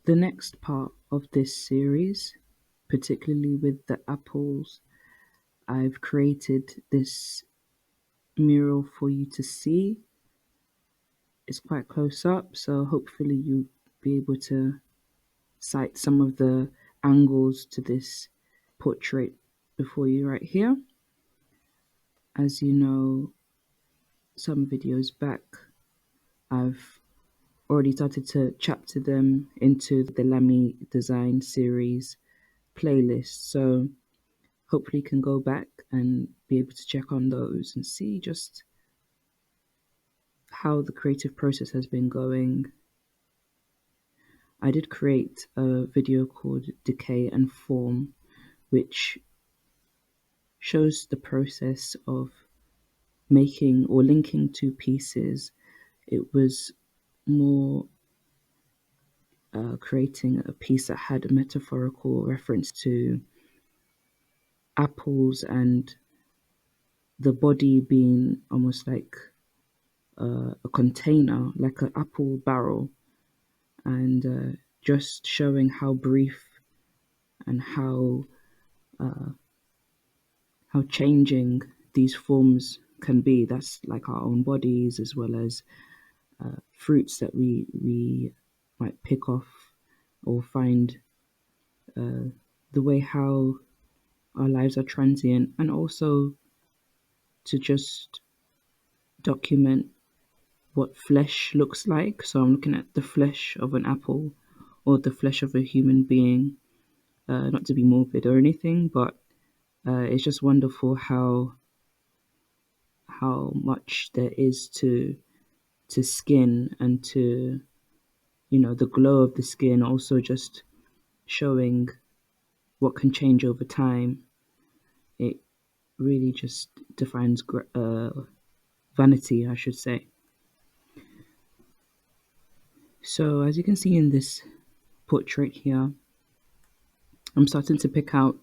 The next part of this series, particularly with the apples, I've created this mural for you to see. It's quite close up, so hopefully you'll be able to cite some of the angles to this portrait before you right here. As you know, some videos back, I've already started to chapter them into the LamiDesign Series playlist. So hopefully you can go back and be able to check on those and see just how the creative process has been going. I did create a video called Decay and Form, which shows the process of making or linking two pieces. It was more creating a piece that had a metaphorical reference to apples and the body being almost like a container, like an apple barrel, and just showing how brief and how changing these forms can be. That's like our own bodies as well as fruits that we might pick off or find the way how our lives are transient, and also to just document what flesh looks like. So I'm looking at the flesh of an apple or the flesh of a human being, not to be morbid or anything, but it's just wonderful how much there is to skin and to the glow of the skin, also just showing what can change over time. It really just defines vanity, I should say. So as you can see in this portrait here, I'm starting to pick out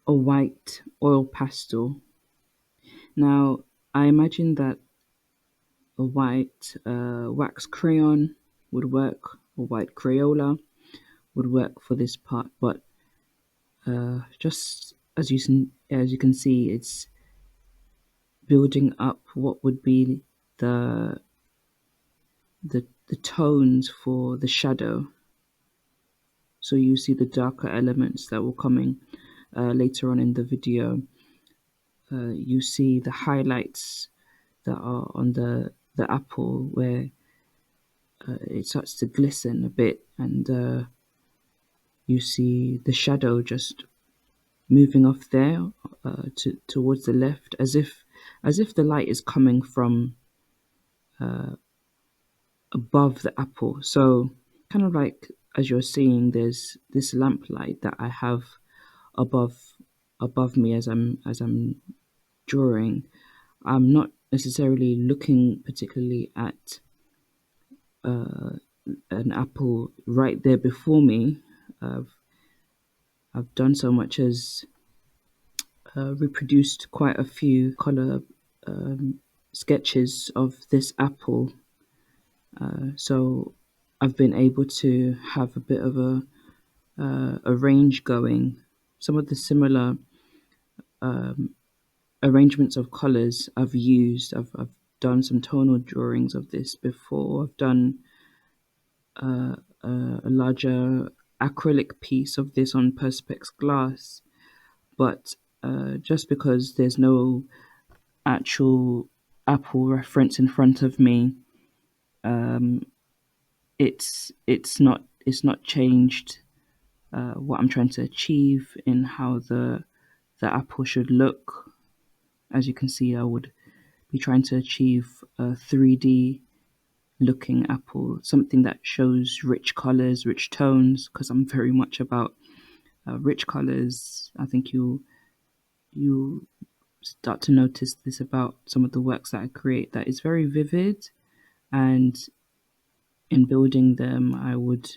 a white oil pastel. Now, I imagine that a white wax crayon would work, or white Crayola would work for this part, but just as you can see, it's building up what would be the the tones for the shadow. So you see the darker elements that will coming later on in the video. You see the highlights that are on the apple where it starts to glisten a bit, and you see the shadow just moving off there towards the left, as if the light is coming from above the apple. So kind of like as you're seeing, there's this lamplight that I have above above me as I'm drawing. I'm not necessarily looking particularly at an apple right there before me. I've done so much as reproduced quite a few color sketches of this apple. So I've been able to have a bit of a range going. Some of the similar arrangements of colors I've used. I've done some tonal drawings of this before. I've done a larger acrylic piece of this on perspex glass, but just because there's no actual apple reference in front of me, it's not changed what I'm trying to achieve in how the apple should look. As you can see, I would be trying to achieve a 3D looking apple, something that shows rich colors, rich tones, because I'm very much about rich colors. I think you start to notice this about some of the works that I create, that it's very vivid, and in building them, I would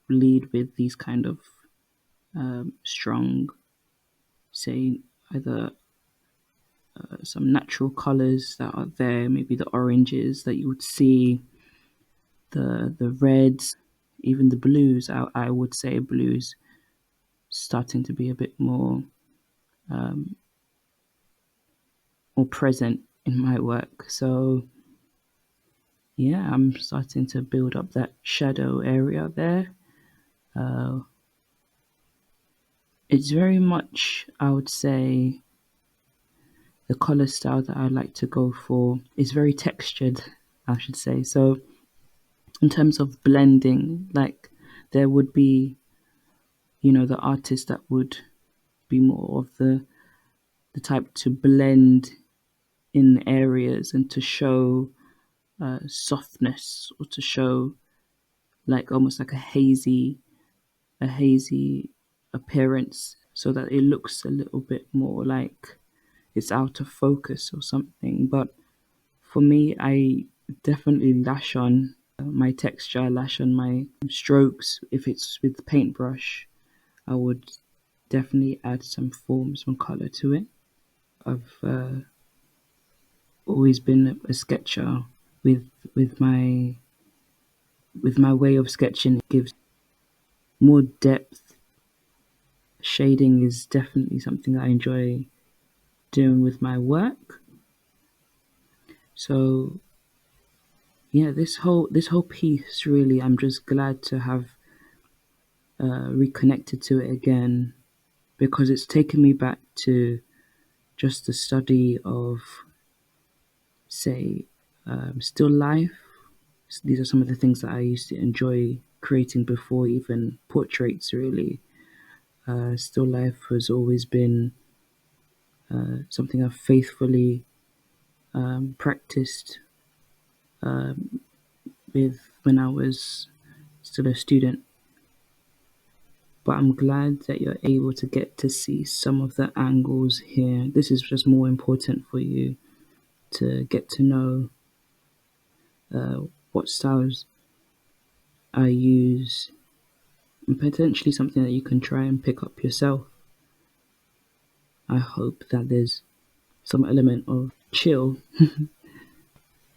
lead with these kind of strong, say either some natural colors that are there, maybe the oranges that you would see the reds, even the blues. I would say blues starting to be a bit more present in my work. So yeah, I'm starting to build up that shadow area there. Uh, it's very much, I would say, the color style that I like to go for is very textured, I should say. So in terms of blending, like there would be, the artist that would be more of the type to blend in areas and to show softness, or to show like almost like a hazy appearance, so that it looks a little bit more like it's out of focus or something. But for me, I definitely lash on my texture, I lash on my strokes. If it's with the paintbrush, I would definitely add some form, some color to it. I've always been a sketcher with with my with my way of sketching. It gives more depth. Shading is definitely something I enjoy doing with my work. So yeah, this whole piece, really, I'm just glad to have reconnected to it again, because it's taken me back to just the study of, say, still life. These are some of the things that I used to enjoy creating before even portraits, really. Still life has always been something I've faithfully practiced with when I was still a student. But I'm glad that you're able to get to see some of the angles here. This is just more important for you to get to know what styles I use, and potentially something that you can try and pick up yourself. I hope that there's some element of chill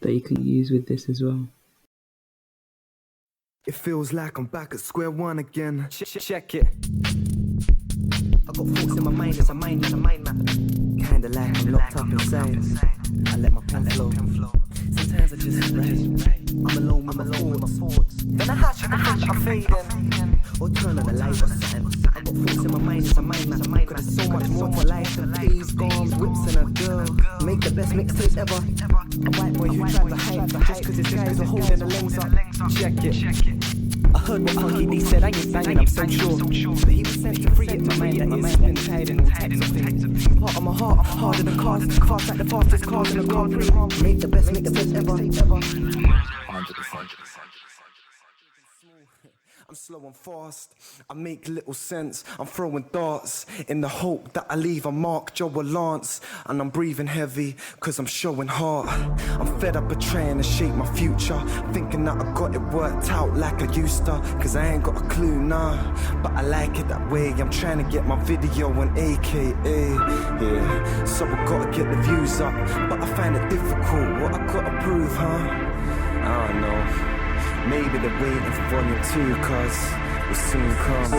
that you can use with this as well. It feels like I'm back at square one again. Check it. I got thoughts in my mind, it's a mind map. Kinda like I'm locked up inside. I let my pen flow. Sometimes I just write. I'm alone with my thoughts. Then I hatch and I'm fading. Or turn on the light or something. I got thoughts in my mind, it's a mind map. Cause there's so much more to life than peas, gums, whips and a girl. Make the best mixtapes ever. A white boy who tried to hide just cause his guys are holding the lens up. Check it. I heard what Funky D said, I ain't banging, I'm so sure. But he was sent to free it, my mind that is been tied in all types of things. Part of my heart, harder than cars, fast like the fastest cars in the Grand Prix. Make the best mixtapes ever. 100%. I'm slow and fast, I make little sense. I'm throwing darts in the hope that I leave a mark, Joe or Lance. And I'm breathing heavy, cause I'm showing heart. I'm fed up of trying to shape my future, thinking that I got it worked out like I used to. Cause I ain't got a clue, nah, but I like it that way. I'm trying to get my video on AKA, yeah. So I gotta get the views up, but I find it difficult. What I gotta prove, huh? I don't know. Maybe they're waiting for volume 2, cause we'll soon come.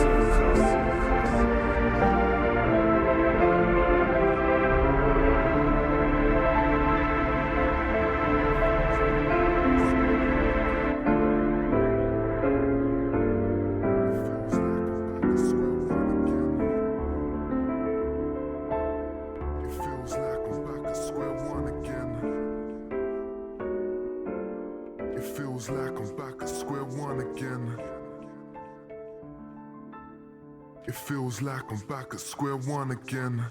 It feels like I'm back at square one again.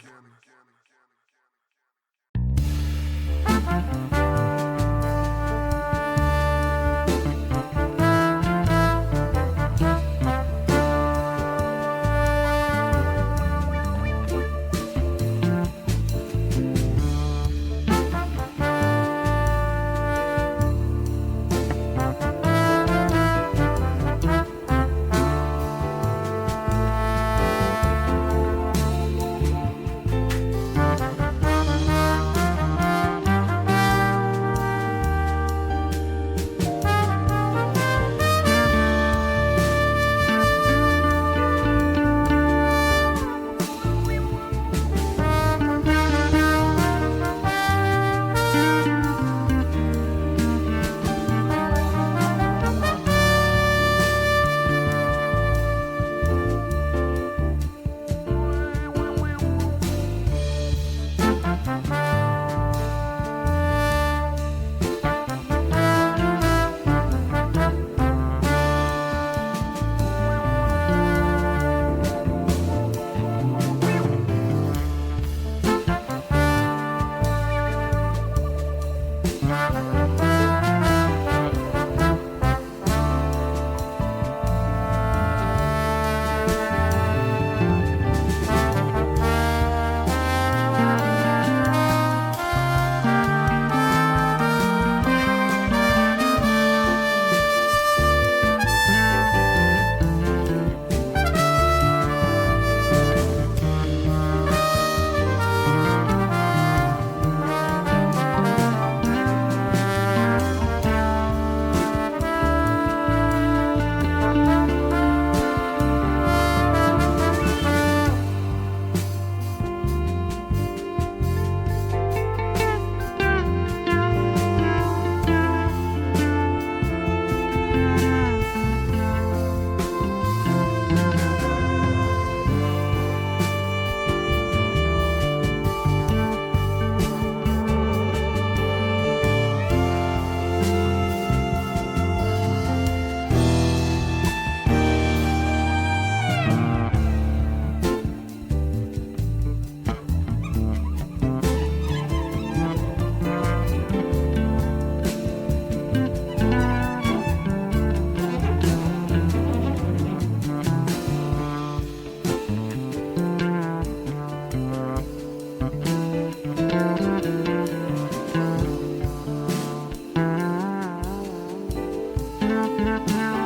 Chelé.